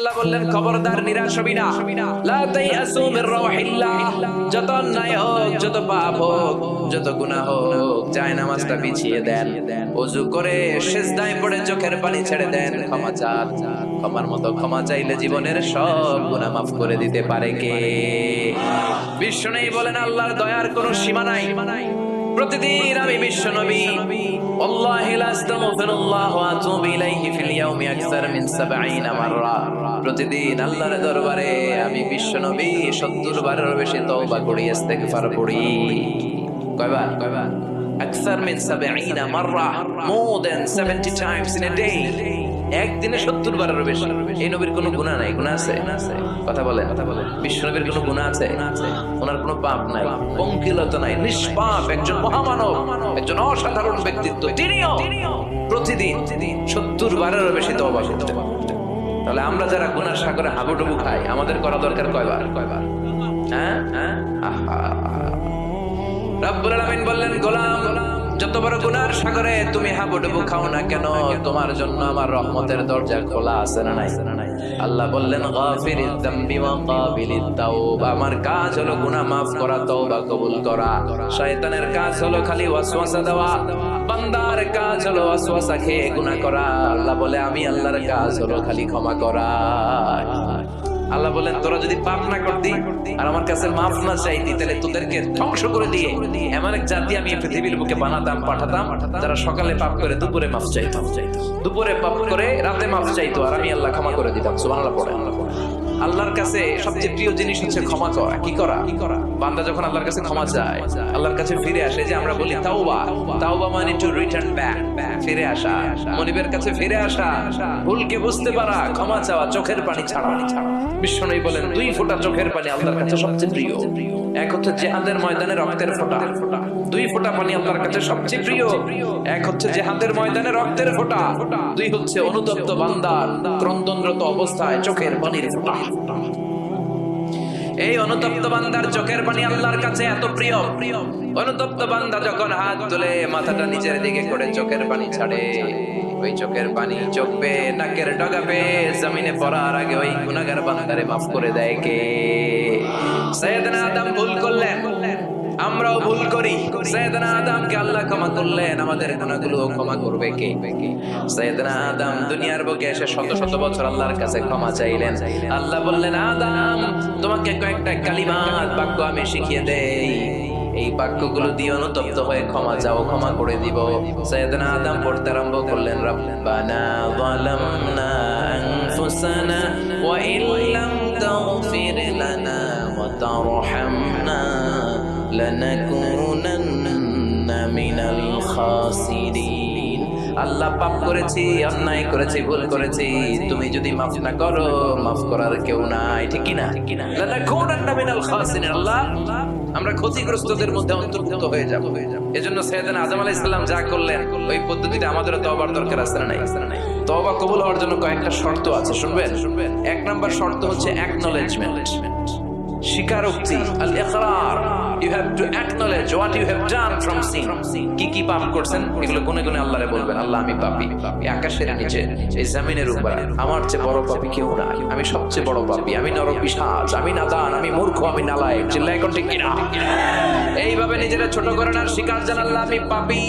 আল্লাহ বললেন খবরদার নিরাশ হবি না, লা তাইয়াসু মির রাউহিল্লাহ। যত অন্যায় হোক, যত পাপ হোক, যত গুনাহ হোক, জায়নামাজটা বিছিয়ে দেন, ওযু করে সিজদায় পড়ে চোখের পানি ছেড়ে দেন, ক্ষমা চান। ক্ষমার মতো ক্ষমা চাইলে জীবনের সব গুনাহ মাফ করে দিতে পারে কে? বিশ্বনবী বলেন আল্লাহর দয়ার কোনো সীমা নাই। প্রতিদিন আমি বিশ্বনবী ওয়াল্লাহি লা আস্তাগফিরুল্লাহ ওয়া আতুবু ইলাইহি ফিল ইয়াউমি আকসার মিন ৭০ মাররা। প্রতিদিন আল্লাহর দরবারে আমি বিশ্বনবী ৭০ বারের বেশি তওবা করি, ইস্তিগফার করি। কয়বার? আকসার মিন ৭০ মাররা, more than 70 times in a day। একদিনে ৭০ বারের বেশি। এই নবীর কোনো গুনাহ নাই? গুনাহ আছে? কথা বলেন। বিশ্বনবীর কোনো গুনাহ আছে? ওনার কোনো পাপ নাই, পঙ্কিলতা নাই, নিষ্পাপ একজন মহামানব, একজন অসাধারণ ব্যক্তিত্ব। তিনিও প্রতিদিন ৭০ বারেরও বেশি তওবা করতেন। তাহলে আমরা যারা গুনার সাগরে হাবুডুবু খাই, আমাদের করা দরকার কয়বার? হ্যাঁ, আহা। রব্বুল আলামিন বললেন, গোলাম, যত বড় গুনার সাগরে তুমি হাবুডুবু খাও না কেন, তোমার জন্য আমার রহমতের দরজা খোলা আছে না নাই? আল্লাহ বললেন, গাফিরিয যামবি ওয়া কাবিলিত তাওবা। আমার কাজ হলো গুনাহ মাফ করা, তওবা কবুল করা। শয়তানের কাজ হলো খালি ওয়াসওয়াসা দেওয়া, বান্দার কাজ হলো ওয়াসওয়াসা খেয়ে গুনাহ করা। আল্লাহ বলে, আমি আল্লাহর কাজ হলো খালি ক্ষমা করা। আল্লাহ বলেন, তোরা যদি পাপ না করতি আর আমার কাছে মাফ না চাইতি, তাহলে তোদেরকে ধ্বংস করে দিয়ে এমন এক জাতি আমি পৃথিবীর বুকে বানাতাম, পাঠাতাম, যারা সকালে পাপ করে দুপুরে মাফ চাইতো, দুপুরে পাপ করে রাতে মাফ চাইতো, আর আমি আল্লাহ ক্ষমা করে দিতাম। সুবহানাল্লাহ পড়ে। আল্লাহর কাছে সবচেয়ে প্রিয় জিনিস হচ্ছে ক্ষমা করা। কি করা? বান্দা যখন আল্লাহর কাছে ক্ষমা চায়, আল্লাহর কাছে ফিরে আসে, যে আমরা বলি তাওবা। তাওবা মানে টু রিটার্ন ব্যাক, ফিরে আসা, মনিবের কাছে ফিরে আসা, ভুলকে বুঝতে পারা, ক্ষমা চাওয়া, চোখের পানি ছাড়া। বিশ্বনবী বলেন, 2 ফোঁটা চোখের পানি আল্লাহর কাছে সবচেয়ে প্রিয়। এক হচ্ছে জিহাদের ময়দানে রক্তের ফোঁটা, 2 ফোঁটা পানি আল্লাহর কাছে সবচেয়ে প্রিয়। এক হচ্ছে জিহাদের ময়দানে রক্তের ফোঁটা, 2 হচ্ছে অনুতপ্ত বান্দার ক্রন্দনরত অবস্থায় চোখের পানির ফোঁটা। এই অনুতপ্ত বান্দার চোখের পানি আল্লাহর কাছে এত প্রিয়। অনুতপ্ত বান্দা যখন হাত তুলে মাথাটা নিচের দিকে করে চোখের পানি ছাড়ে, ওই চোখের পানি চোখ বেয়ে নাকের ডগা বেয়ে জমিনে পড়ার আগে ওই গুনাহগার বান্দারে মাফ করে দেয় কে? সাইয়েদনা আদম ভুল করলেন, আমরাও ভুল করি। সাইয়েদনা আদমকে আল্লাহ ক্ষমা করলেন, আমাদের গুনাহগুলো ক্ষমা করবে কে? সাইয়েদনা আদম দুনিয়ার বুকে এসে শত শত বছর আল্লাহর কাছে ক্ষমা চাইলেন। আল্লাহ বললেন, আদম, তোমাকে কয়েকটা কালিমাত বাক্য আমি শিখিয়ে দেই, এই বাক্যগুলো দিয়ে অনুতপ্ত হয়ে ক্ষমা চাও, ক্ষমা করে দিব। সাইয়েদনা আদম পড়তে আরম্ভ করলেন, রব্বানা যালামনা আনফুসানা ওয়া ইল্লাম তাগফির লানা ওয়া তারহামনা লানাকুনান্না মিনাল খাসিরিন। আল্লাহ, পাপ করেছি, অন্যায় করেছি, ভুল করেছি, তুমি যদি মাফ না করো, মাফ করার কেউ নাই, ঠিক কি না? লানাকুনান্না মিনাল খাসিরিন। আল্লাহ, আমরা ক্ষতিগ্রস্তদের মধ্যে অন্তর্ভুক্ত হয়ে যাব। এজন্য সাইয়েদনা আদম আলাইহিস সালাম যা করলেন, ওই পদ্ধতিতে আমাদেরও তওবার দরকার আছে না নাই? তওবা কবুল হওয়ার জন্য কয়েকটা শর্ত আছে, শুনবেন? 1 নাম্বার শর্ত হচ্ছে অ্যাকনলেজমেন্ট, স্বীকারোক্তি, আল ইকরার। You have to acknowledge what you have done from sin. কি পাপ করছেন এগুলো গুনে গুনে আল্লাহরে বলবেন, আল্লাহ, আমি পাপী, এই আকাশের নিচে, এই জমিনের উপরে আমার চেয়ে বড় পাপী কেউ নাই, আমি সবচেয়ে বড় পাপী, আমি নরপিশাচ, আমি নাদান, আমি মূর্খ, আমি নালায়েক। চিল্লায় কোন ঠিক কিনা? এইভাবে নিজেরা ছোট করেন আর স্বীকার জান, আল্লাহ, আমি পাপী,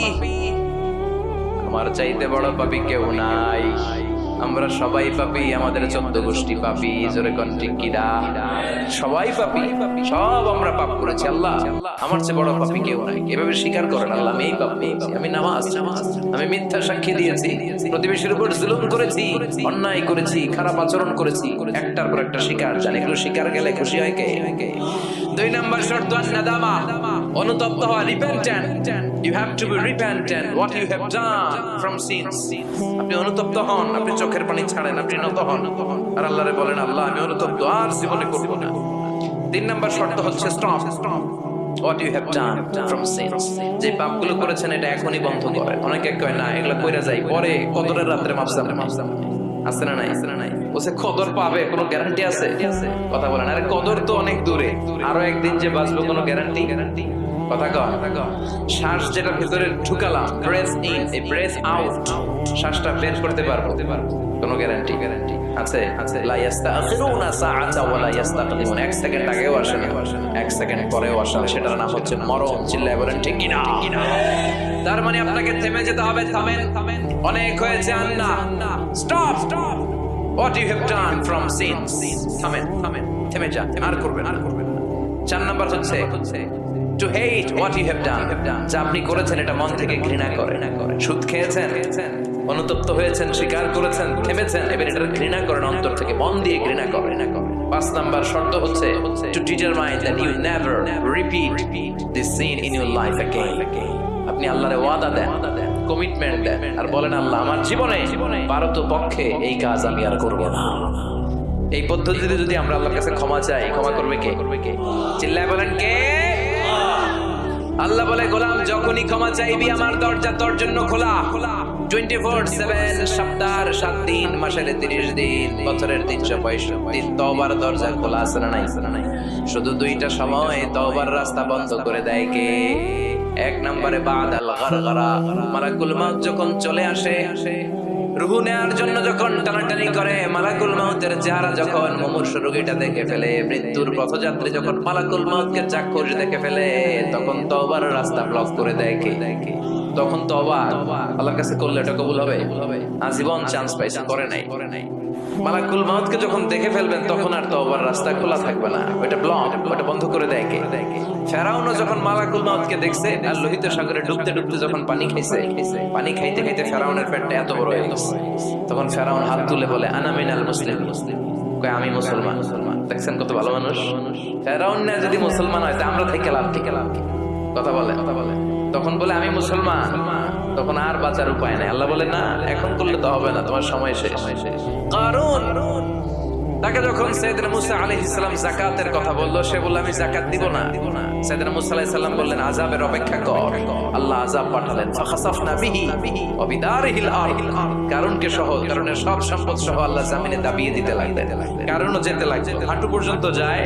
আমার চাইতে বড় পাপী কেউ নাই। আমরা সবাই পাপী, আমাদের 14 গোষ্ঠী পাপী। জোরে কোন ঠিক কিনা? সবাই পাপী, সব আমরা পাপ করেছি। আল্লাহ, আমার চেয়ে বড় পাপী কেউ নাই। এভাবে স্বীকার করেন, আল্লাহ, আমি এই পাপী, আমি নামাজ, আমি মিথ্যা সাক্ষী দিয়েছি, প্রতিবেশীর উপর জুলুম করেছি, অন্যায় করেছি, খারাপ আচরণ করেছি। একটার পর একটা স্বীকার জানি, এগুলো স্বীকার গেলে খুশি হয় কে? 2 নাম্বার শর্ত নাদামা, অনুতপ্ত হওয়া, repentant. You have to be repentant what you have done from sins. আপনি অনুতপ্ত হন, আপনি চোখের পানি ছাড়েন, আপনি নত হন, আর আল্লাহরে বলেন, আল্লাহ, আমি অনুতপ্ত, আর জীবনে করব না। 3 নাম্বার শর্ত হচ্ছে stop what you have done from sins। যে পাপগুলো করেছেন এটা এখনই বন্ধ করেন। অনেকে কয় না, এগুলো কইরা যাই, পরে কদরের রাতে মাফসাম আছে না নাই? ওসে কদর পাবে কোনো গ্যারান্টি আছে? কথা বলেন। আরে কদর তো অনেক দূরে, আরো একদিন যে বাঁচবো কোনো গ্যারান্টি? কথা কয়। শ্বাস যেটা ভিতরে ঢুকালাম, ব্রেথ ইন, এই ব্রেথ আউট, শ্বাসটা বের করতে পারবো? কোনো গ্যারান্টি আছে? লা ইস্তাখিরুনা সাআতা ওয়া লা ইস্তাকদিমুন। 1 সেকেন্ড আগেও আসে না, 1 সেকেন্ড পরেও আসে না। সেটার নাম হচ্ছে মরণ। চিল্লায় বলেন ঠিক কিনা? তার মানে আপনাকে থেমে যেতে হবে। থামেন, অনেক হয়েছে। আন্না stop, what you have done from sins। থামেন, থেমে যান, আর করবেন না। 4 নাম্বার হচ্ছে to hate what you have done। যা আপনি করেছেন এটা মন থেকে ঘৃণা করেন। সুদ খেয়েছেন, অনুতপ্ত হয়েছেন, স্বীকার করেছেন, থেমেছেন, এবার এটা ঘৃণা করেন অন্তর থেকে, মন দিয়ে ঘৃণা করেন। 5 নাম্বার শর্ত হচ্ছে to determine that you never repeat this sin in your life again। আপনি আল্লাহরে ওয়াদা দেন, কমিটমেন্ট দেন, আর বলেন আল্লাহ আমার জীবনে পারত পক্ষে এই কাজ আমি আর করব না। এই পদ্ধতিতে যদি আমরা আল্লাহর কাছে ক্ষমা চাই, ক্ষমা করবে কে? চিল্লায় বলেন কে? আল্লাহ বলে গোলাম যখনই ক্ষমা চাইবি আমার দরজা তোর জন্য খোলা। 24/7 সপ্তাহের 7 দিন, মাসের 30 দিন, বছরের 365 দিন তওবার দরজা খোলা আছে না নাই? শুধু 2টা সময় তওবার রাস্তা বন্ধ করে দেয় কে? 1 নম্বরে বাদাল গারগারা, মালাকুল মউত যখন চলে আসে, রূহ নেয়ার জন্য যখন টানাটানি করে, মালাকুল মউতের চেহারা যখন মুমূর্ষু রোগীটা দেখে ফেলে, মৃত্যুর পথযাত্রী যখন মালাকুল মউতকে চাক্ষুষ দেখে ফেলে, তখন তওবার রাস্তা ব্লক করে দেয় কে? তখন তওবা আল্লাহর কাছে করলে এটা কবুল হবে? আজীবন চান্স পাইছে, করে নাই। মালাকুল মউতকে যখন দেখে ফেলবেন তখন আর তওবার রাস্তা খোলা থাকবে না, ওটা ব্লক, ওটা বন্ধ করে দেয় কে? ফেরাউনও যখন মালাকুল মউতকে দেখছে আর লোহিত সাগরে ডুবতে ডুবতে যখন পানি খাইছে, পানি খাইতে খাইতে ফেরাউনের পেটটা এত বড় হয়ে গেছে, তখন ফেরাউন হাত তুলে বলে আনা মিনাল মুসলিম, কয় আমি মুসলমান। দেখছেন কত ভালো মানুষ? ফেরাউন না যদি মুসলমান হয় তা আমরা থেকে লাভ কি? কথা বলে তখন বলে আমি মুসলমান, তখন আর বাঁচার উপায় নাই। আল্লাহ বলে না, এখন করলে তো হবে না, তোমার সময় শেষ। কারণ তাকে যখন সাইয়েদনা মুসা আলাইহিস সালাম যাকাতের কথা বলল, সে বলল আমি যাকাত দিব না। সাইয়েদনা মুসা আলাইহিস সালাম বললেন আযাবের অপেক্ষা কর। আল্লাহ আযাব পাঠালেন, ফাখাসাফনা বিহি ওয়া বিদারিহিল আরদ। কারণকে সহ, কারণের সব সম্পদ সহ আল্লাহ জমিনে দাবিয়ে দিতে লাগলেন। কারণও যেতে লাগলো, হাঁটু পর্যন্ত যায়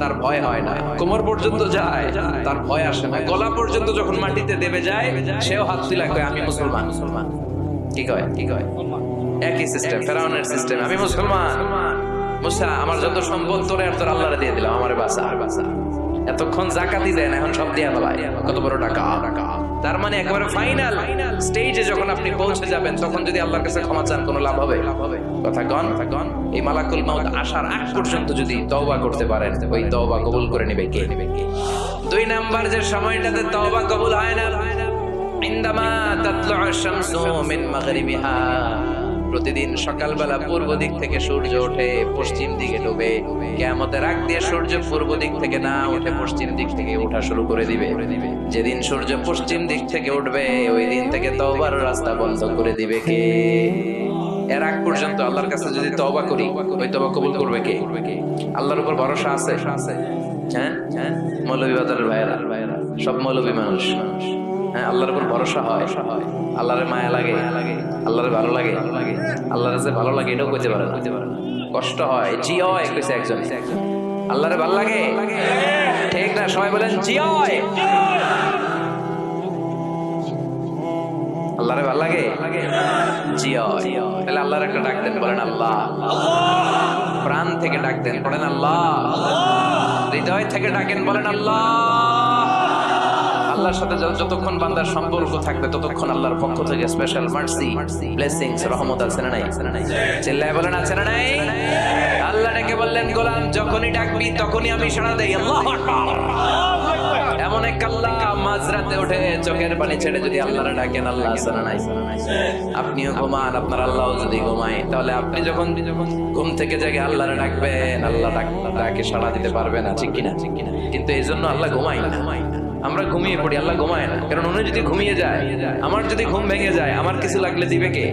তার ভয় হয় না, কোমর পর্যন্ত যায় তার ভয় আসে না, গলা পর্যন্ত যখন মাটিতে দেবে যায় সেও হাত তুলে কয় আমি মুসলমান। কি কয়? একই সিস্টেম, ফেরাউনের সিস্টেম, আমি মুসলমান। মুসা আমার যত সম্পদ তোরে আর তোর আল্লাহরে দিয়ে দিলাম, আমারে বাঁচা। এতক্ষণ যাকাতই দেন, এখন সব দিয়ে ফেলায়, কত বড় টাকা। তার মানে একেবারে ফাইনাল স্টেজে যখন আপনি পৌঁছে যাবেন, তখন যদি আল্লাহর কাছে ক্ষমা চান কোনো লাভ হবে? কথা গন। এই মালাকুল মউত আসার আগ পর্যন্ত যদি তওবা করতে পারেন, ওই তওবা কবুল করে নেবে কে? 2 নাম্বার যে সময়টাতে তওবা কবুল হয় না, ইনদামা তাতলু'আ শামসু মিন মাগরিবিহা। প্রতিদিন সকালবেলা পূর্ব দিক থেকে সূর্য ওঠে, পশ্চিম দিকে ডুবে। কিয়ামতের আগ দিয়ে সূর্য পূর্ব দিক থেকে না উঠে পশ্চিম দিক থেকে ওঠা শুরু করে দিবে। যেদিন সূর্য পশ্চিম দিক থেকে উঠবে, ওই দিন থেকে তওবার রাস্তা বন্ধ করে দিবে কে? এর আগ পর্যন্ত আল্লাহর কাছে যদি তওবা করি, ওই তওবা কবুল করবে কে? আল্লাহর উপর ভরসা আছে? হ্যাঁ, মৌলভী বাজারের ভাইয়েরা, সব মৌলভী মানুষ। হ্যাঁ, আল্লাহর উপর ভরসা হয়, আল্লাহরে মায়া লাগে, আল্লাহরে ভালো লাগে, আল্লাহরে যে ভালো লাগে এটাও কইতে পারে না, কষ্ট হয়, জি হয় কইছে একজন। আল্লাহরে ভালো লাগে, ঠিক না? সবাই বলেন জি হয়। আল্লাহরে ভালো লাগে, জি হয়। তাহলে আল্লাহর একটা ডাক দেন, বলেন আল্লাহ। প্রাণ থেকে ডাক দেন, বলেন আল্লাহ। হৃদয় থেকে ডাকেন, বলেন আল্লাহ। আল্লাহর সাথে যতক্ষণ বান্দার সম্পর্ক থাকবে, ততক্ষণ আল্লাহর পক্ষ থেকে স্পেশাল মার্সি, ব্লেসিংস, রহমত আছে না নাই? চিল্লায় বলেন আছে না নাই? আল্লাহ ডেকে বললেন গোলাম যখনই ডাকবি তখনই আমি সাড়া দেই। আল্লাহু আকবার। এমন এক আল্লাহ মাঝরাতে উঠে চোখের পানি ছেড়ে যদি আল্লাহরে ডাকেন, আল্লাহ আছে না নাই? আপনিও ঘুমান, আপনার আল্লাহও যদি ঘুমায়, তাহলে আপনি যখন ঘুম থেকে জেগে আল্লাহরে ডাকবেন, আল্লাহ ডাকে সাড়া দিতে পারবে না, ঠিক কিনা? কিন্তু এই জন্য আল্লাহ ঘুমায় না। আমরা ঘুমিয়ে পড়ি, আল্লাহ ঘুমায় না। কারণ উনি যদি ঘুমিয়ে যায়, আমার যদি ঘুম ভেঙে যায়, আমার কিছু লাগলে দিবে কে?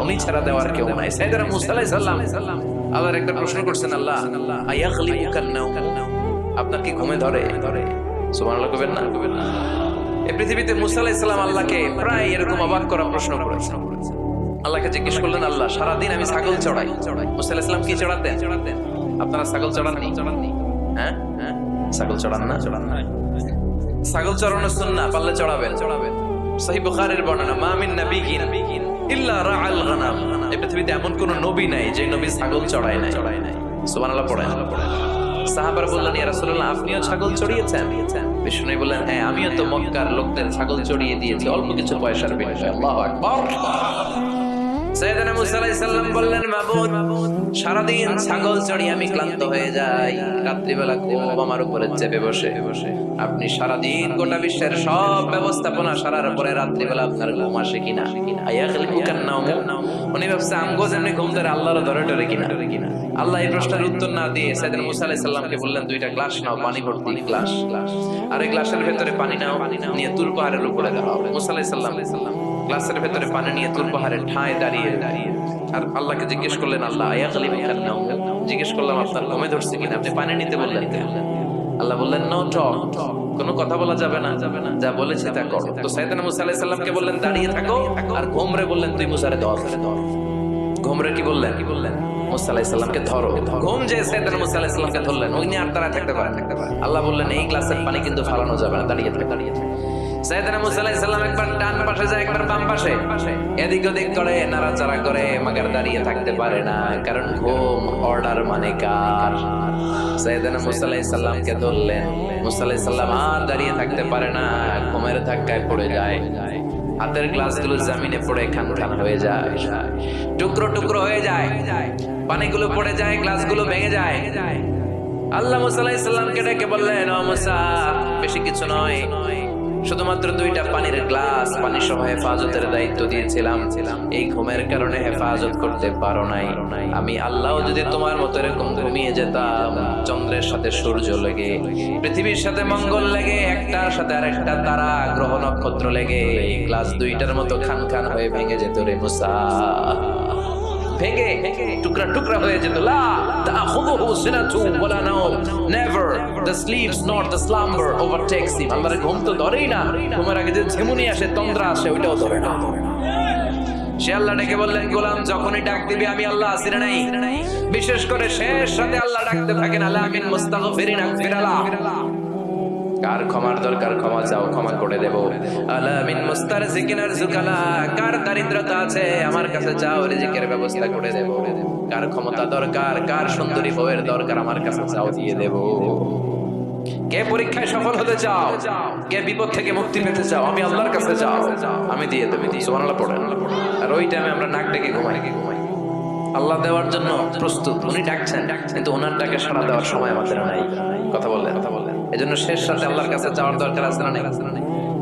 উনি ছাড়া দেওয়ার কেউ নাই। সাইয়েদনা মুসা আলাইহিস সালাম আল্লাহর একটা প্রশ্ন করছেন, আল্লাহ আয়াগলিবুকান নাওম, আপনার কি ঘুমে ধরে? সুবহানাল্লাহ কইবেন না? এই পৃথিবীতে মুসা আলাইহিস সালাম আল্লাহকে প্রায় এরকম অবাক করা প্রশ্ন করেছেন। আল্লাহকে জিজ্ঞেস করলেন, আল্লাহ সারাদিন আমি ছাগল চড়াই। মুসা আলাইহিস সালাম কি চড়াতেন? আপনারা ছাগল চড়াননি? হ্যাঁ, ছাগল চড়ান না? ছাগল চড়ানো সুন্নাহ, পারলে চড়াবেন। সহিহ বুখারীর বর্ণনা, মা মিন নাবিয়্যিন ইল্লা রাআল গানাম, এই পৃথিবীতে এমন কোন নবী নাই যে নবী ছাগল চড়ায় নাই। সুবহানাল্লাহ পড়েন। সাহাবারা বললেন, ইয়া রাসূলুল্লাহ, আপনিও ছাগল চড়িয়েছেন? বিষ্ণু বললেন, হ্যাঁ, আমিও তো মক্কার লোকদের ছাগল চড়িয়ে দিয়েছি অল্প কিছু পয়সার বিনিময়ে। আল্লাহু আকবার। সাইয়েদনা মুসা আলাইহিস সালাম বললেন, মাবুদ, সারাদিন ছাগল চড়িয়ে আমি ক্লান্ত হয়ে যাই, রাত্রিবেলা ঘুম আমার উপরে চেপে বসে। আপনি সারাদিন গোটা বিশ্বের সব ব্যবস্থাপনা সারার পরে রাত্রিবেলা আপনার ঘুম আসে কিনা? আয়াখলিকুকান নাওম। উনি ভাবছে আমগো যেমনি ঘুম ধরে আল্লাহর ধরে টরে কিনা। আল্লাহ এই প্রশ্নের উত্তর না দিয়ে সাইয়েদনা মুসা আলাইহিস সালামকে বললেন, দুইটা গ্লাস নাও, পানি ভর্তি গ্লাস, আর এই গ্লাসের ভেতরে পানি নাও, নিয়ে তুর পাহাড়ের উপরে দাও। মুসা আলাইহিস সালাম গ্লাসের ভেতরে পানি নিয়ে তুর পাহাড়ের ঠায় দাঁড়িয়ে আর আল্লাহকে জিজ্ঞেস করলেন, আল্লাহ আয়াখলিকুকান নাওম, জিজ্ঞেস করলাম আপনার ঘুমে ধরছে কিনা, আপনি পানি নিতে বললেন। আল্লাহ বললেন, নো টক, কোনো কথা বলা যাবে না, যা বলেছি তা করো। তো সাইয়েদনা মুসা আলাইহিস সালামকে বললেন, দাঁড়িয়ে থাকো, আর ঘুমরে বললেন, তুই মুসারে ধর। ঘুমরে কি বললেন? মুসা আলাইহিস সালামকে ধরো। ঘুম যে সাইয়েদনা মুসা আলাইহিস সালামকে ধরলেন, উনি আর দাঁড়ায় থাকতে পারে। আল্লাহ বললেন, এই গ্লাসের পানি কিন্তু ফালানো যাবে না, দাঁড়িয়ে থাক। সাইয়েদনা মুসা আলাইহিস সালাম একবার ডান পাশে যায়, একবার বাম পাশে, এদিক ওদিক করে, নাড়াচাড়া করে, মাগার দাঁড়িয়ে থাকতে পারে না, কারণ ঘুম অর্ডার মানে কার। সাইয়েদনা মুসা আলাইহিস সালামকে ধরলেন, মুসা আলাইহিস সালাম আর দাঁড়িয়ে থাকতে পারে না, ঘুমের ধাক্কায় পড়ে যায়। হাতের গ্লাসগুলো জমিনে পড়ে খান খান হয়ে যায়, টুকরো টুকরো হয়ে যায়, পানিগুলো পড়ে যায়, গ্লাসগুলো ভেঙে যায়। আল্লাহ মুসা আলাইহিস সালামকে ডেকে বললেন, ও মুসা, বেশি কিছু নয়, শুধুমাত্র দুইটা পানির গ্লাস, পানি সহ হেফাজতের দায়িত্ব দিয়েছিলাম, এই ঘুমের কারণে হেফাজত করতে পারো নাই। আমি আল্লাহ যদি তোমার মতো এরকম ঘুমিয়ে যেতাম, চন্দ্রের সাথে সূর্য লেগে, পৃথিবীর সাথে মঙ্গল লেগে, একটার সাথে আরেকটা তারা, গ্রহ নক্ষত্র লেগে, এই গ্লাস দুইটার মতো খান খান হয়ে ভেঙে যেত রে মুসা, ভেঙে টুকরা টুকরা হয়ে যেত। লা তাখুযুহু সিনাতু ওয়ালা নাওম, never the slips not the slumber overtakes him. আল্লাহর ঘুম তো ধরেই না, ঘুমের আগে যে ঝিমুনি আসে, তন্দ্রা আসে, ওইটাও ধরে না। সে আল্লাহ ডেকে বললেন, গোলাম, যখনই ডাক দিবি আমি আল্লাহ আছি না নাই। বিশেষ করে শেষ রাতে আল্লাহ ডাকতে থাকেন, আলা মিন মুস্তাগফিরিন আগফিরালা, কার ক্ষমার দরকার ক্ষমা চাও, ক্ষমা করে দেব। আলা মিন মুস্তারজিকিন আরযুকালা, কার দারিদ্রতা আছে আমার কাছে চাও, রিজিকের ব্যবস্থা করে দেব। কার ক্ষমতা দরকার, কার সুন্দরী বউয়ের দরকার, আমার কাছে চাও, দিয়ে দেব। কে পরীক্ষায় সফল হতে চাও, কে বিপদ থেকে মুক্তি পেতে চাও, আমি আল্লাহর কাছে চাও, আমি দিয়ে দেব। সুবহানাল্লাহ পড়েন। আর ওই টাইমে আমরা নাক ডেকে ঘুমাই। আল্লাহ দেওয়ার জন্য প্রস্তুত, উনি ডাকছেন, কিন্তু ওনার ডাকে সাড়া দেওয়ার সময় আমাদের নাই। কথা বললেন। এজন্য শেষ রাতে আল্লাহর কাছে যাওয়ার দরকার আছে না নাই?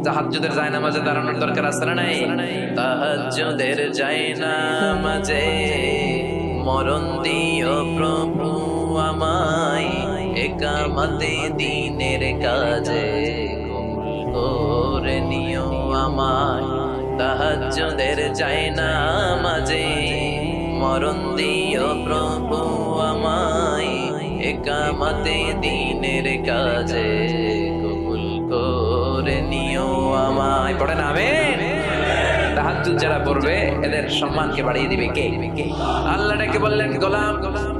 তাহাজ্জুদের জায়নামাজে দাঁড়ানোর দরকার আছে না নাই? তাহাজ্জুদের জায়নামাজে মরণ দিও প্রভু আমায়, একামতে দ্বীনের কাজে কবুল করে নিও আমায়। তাহাজ্জুদের জায়নামাজে মরণ দিও প্রভু আমায়, একামতে দ্বীনের কাজে কবুল করে নিও আমায়। পড়েন আমিন। তাহাজ্জুদ যারা পড়বে এদের সম্মানকে বাড়িয়ে দিবে কে? আল্লাহ ডেকে বললেন, গোলাম,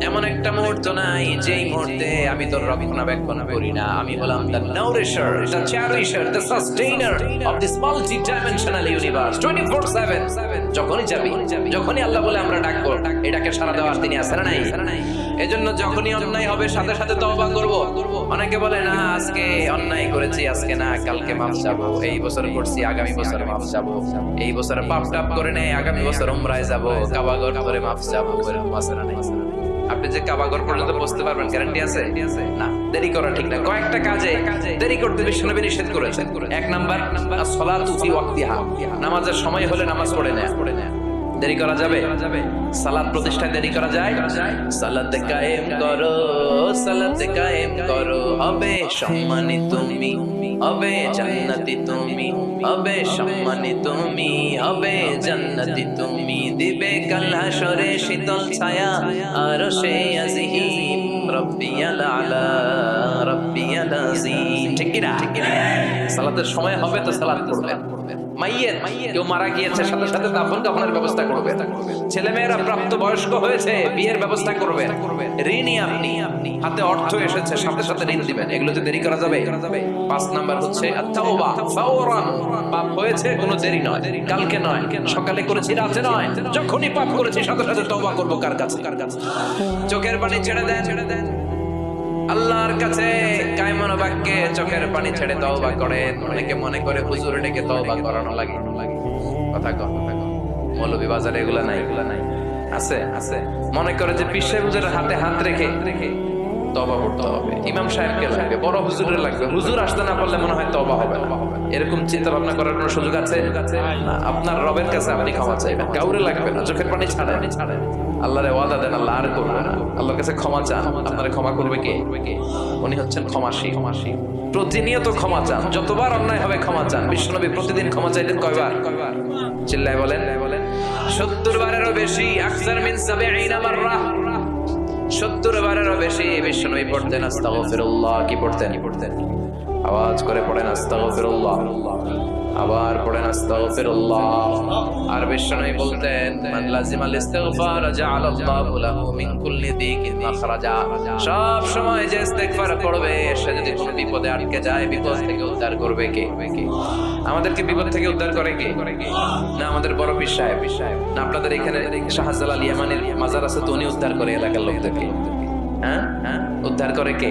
এমন একটা মুহূর্ত নাই যেই মুহূর্তে আমি তোর রক্ষণাবেক্ষণ করি না। আমি বললাম the nourisher, the cherisher, the sustainer of this multi-dimensional universe 24/7। যখনই যাবি, যখনই আল্লাহ বলে আমরা ডাকবো, এটাকে সাড়া দেওয়ার তিনি আছেন না নাই? এজন্য যখনই অন্যায় হবে সাথে সাথে তওবা করব। অনেকে বলে, না আজকে অন্যায় করেছি, আজকে না, কালকে মাফ চাবো, এই বছর করছি, আগামী বছর মাফ চাবো, এই বছর পাপ টাপ করে নেই, আগামী বছর উমরায় যাবো, কাবাগর করে মাফ চাবো, এরকম আছে না নাই? আপনি যে কাবাগর পর্যন্ত বসতে পারবেন গ্যারান্টি আছে? না। দেরি করা ঠিক না। কয়েকটা কাজে দেরি করতে বিশ্বনবী নিষেধ করেছেন। এক নাম্বার, as-salatu fi waqtiha, নামাজের সময় হলে নামাজ পড়ে নেয়া। দেরি করা যাবে? সালাত প্রতিষ্ঠায় দেরি করা যায়? সালাত কায়েম করো, সালাত কায়েম করো, হবে সম্মানী তুমি, হবে জান্নাতি তুমি, হবে সম্মানী তুমি, হবে জান্নাতি তুমি। দিবে কাল হাশরে শীতল ছায়া আরশে আজিম, রব্বিয়াল আলা, রব্বিয়াল আযীম। ঠিক কি না? সালাতের সময় হবে তো সালাত পড়বেন। মাইয়েত কেউ মারা গিয়েছে সাথে সাথে দাফন কাফনের ব্যবস্থা করবে। ছেলেমেয়েরা প্রাপ্ত বয়স্ক হয়েছে বিয়ের ব্যবস্থা করবে। ঋণী আপনি, হাতে অর্থ এসেছে সাথে সাথে ঋণ দিবেন, এগুলোতে দেরি করা যাবে? 5 নাম্বার হচ্ছে আত-তাওবা ফাওরান। পাপ হয়েছে কোনো দেরি নয়, কালকে নয়, সকালে করেছি রাতে নয়, যখনই পাপ করেছি সাথে সাথে তওবা করব। কার কাছে? চোখের পানি ছেড়ে দেন আল্লাহর কাছে, কায়মন বাক্যে চোখের পানি ছেড়ে তওবা করেন। অনেকে মনে করে হুজুর ডেকে তওবা করানো লাগে। কথা কন, মৌলভী বাজারে এগুলা নাই, আছে। মনে করে যে পীর সাহেব হুজুরের হাতে হাত রেখে তওবা করতে হবে, ইমাম সাহেবকে লাগবে, বড় হুজুরের লাগবে, হুজুর আসতে না পারলে মনে হয় তওবা হবে না। এরকম চিন্তা ভাবনা করার কোনো সুযোগ আছে? আপনার রবের কাছে আপনি ক্ষমা চাইবেন, কাউরে লাগবে না। চোখের পানি ছাড়েন, আল্লাহরে ওয়াদা দেন আল্লাহ আর করবে না। আল্লাহর কাছে ক্ষমা চান, আপনারে ক্ষমা করবে কে? উনি হচ্ছেন ক্ষমাশীল। প্রতিনিয়ত ক্ষমা চান, যতবার অন্যায় হবে ক্ষমা চান। বিশ্বনবী প্রতিদিন ক্ষমা চাইতেন কয়বার? চিল্লায় বলেন। 70 বারেরও বেশি। আকসার মিন 70 মাররা, 70 বারেরও বেশি বিশ্বনবী পড়তেন আস্তাগফিরুল্লাহ। কি পড়তেন? আওয়াজ করে পড়েন আস্তাগফিরুল্লাহ, আবার পড়েন আস্তাগফিরুল্লাহ। আর বিশ্বনবী বলতেন মান লাজিমাল ইস্তিগফার জাআলাল্লাহু লাহু মিন কুল্লি দিকিন মাখরাজা। সব সময় যে ইস্তিগফার করবে সে যদি কোনো বিপদে আটকে যায়, বিপদ থেকে উদ্ধার করবে কে? আমাদেরকে বিপদ থেকে উদ্ধার করে কে? না আমাদের বড় পীর সাহেব, না আপনাদের এখানে শাহজালাল ইয়ামানির মাজার আছে তো উনি উদ্ধার করে এলাকার লোকদেরকে? হ্যাঁ, উদ্ধার করে কে?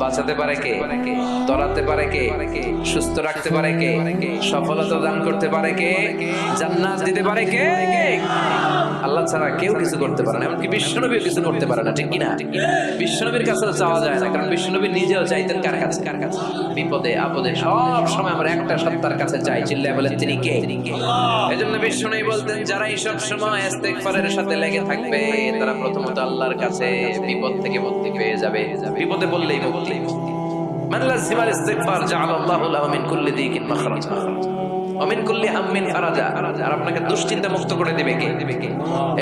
বাঁচাতে পারে কে? তরাতে পারে কে? সুস্থ রাখতে পারে কে? সফলতা দান করতে পারে কে? জান্নাত দিতে পারে কে? আল্লাহ ছাড়া কেউ কিছু করতে পারে না, এমনকি বিশ্বনবী কিছু করতে পারে না। ঠিক কিনা? বিশ্বনবীর কাছে যাওয়া যায় না, কারণ বিশ্বনবী নিজেও চাইতেন কার কাছে? বিপদে আপদে সব সময় আমরা একটা সত্তার কাছে চাই। চিল্লায় বলেন তিনি কে? এজন্য বিশ্বনবী বলতেন যারা এই সব সময় ইস্তিগফারের সাথে লেগে থাকবে তারা প্রথমত আল্লাহর কাছে বিপদ থেকে মুক্তি পেয়ে যাবে। বিপদে পড়লেই মুক্তি। মান লাজিমাল ইস্তিগফার জাআলাল্লাহু লাহু মিন কুল্লি দিকিন মাখরাজা ওয়া মিন কুল্লি হাম্মিন ফারাজা। আর আপনাকে দুশ্চিন্তা মুক্ত করে দিবে কে?